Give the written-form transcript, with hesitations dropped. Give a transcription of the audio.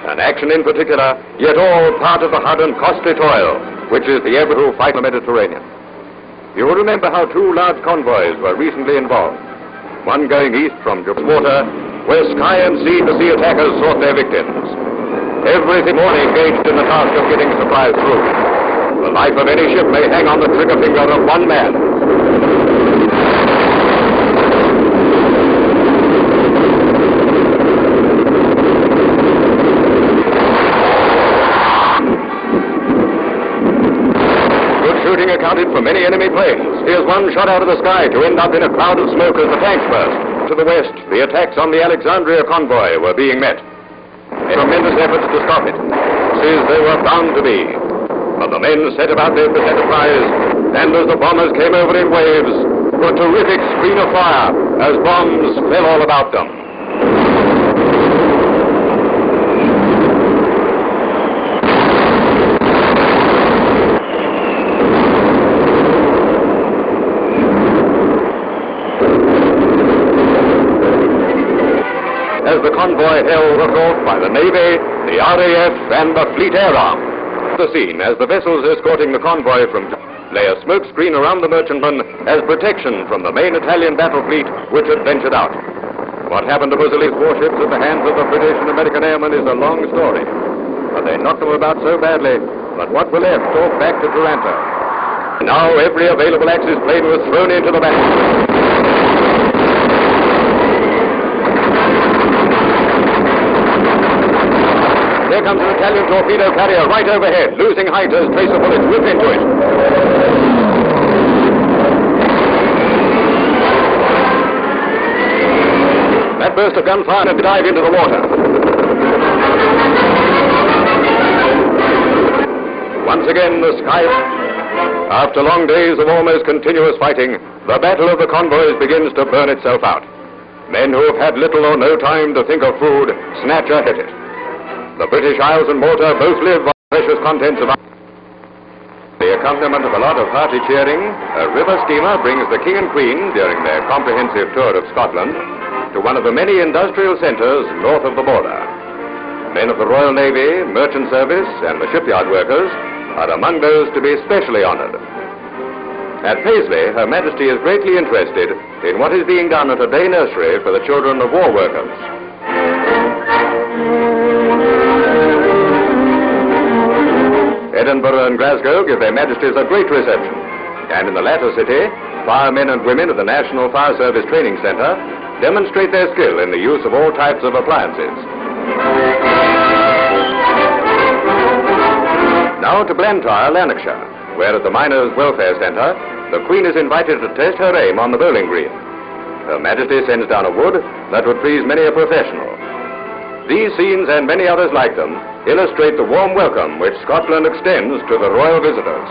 an action in particular, yet all part of the hard and costly toil, which is the ever-through fight in the Mediterranean. You will remember how two large convoys were recently involved. One going east from Gibraltar, where sky and sea to sea attackers sought their victims. Every morning engaged in the task of getting supplies through. The life of any ship may hang on the trigger finger of one man. Good shooting accounted for many enemy planes. Here's one shot out of the sky to end up in a cloud of smoke as the tanks burst. To the west, the attacks on the Alexandria convoy were being met. Tremendous efforts to stop it, as they were bound to be. But the men set about their enterprise, and as the bombers came over in waves, a terrific screen of fire as bombs fell all about them. As the convoy held was off by the Navy, the RAF, and the Fleet Air Arm. The scene as the vessels escorting the convoy from lay a smoke screen around the merchantman as protection from the main Italian battle fleet which had ventured out. What happened to Mussolini's warships at the hands of the British and American airmen is a long story. But they knocked them about so badly that what were left drove back to Taranto. Now every available Axis plane was thrown into the battle. Here comes an Italian torpedo carrier right overhead, losing height as tracer bullets whip into it. That burst of gunfire had to dive into the water. Once again, the sky. After long days of almost continuous fighting, the battle of the convoys begins to burn itself out. Men who have had little or no time to think of food snatch at it. The British Isles and Malta both live on the precious contents of the accompaniment of a lot of hearty cheering. A river steamer brings the King and Queen, during their comprehensive tour of Scotland, to one of the many industrial centres north of the border. Men of the Royal Navy, Merchant Service, and the shipyard workers are among those to be specially honoured. At Paisley, Her Majesty is greatly interested in what is being done at a day nursery for the children of war workers. Edinburgh and Glasgow give their Majesties a great reception, and in the latter city, firemen and women of the National Fire Service Training Centre demonstrate their skill in the use of all types of appliances. Now to Blantyre, Lanarkshire, where at the Miners' Welfare Centre, the Queen is invited to test her aim on the bowling green. Her Majesty sends down a wood that would please many a professional. These scenes and many others like them illustrate the warm welcome which Scotland extends to the royal visitors.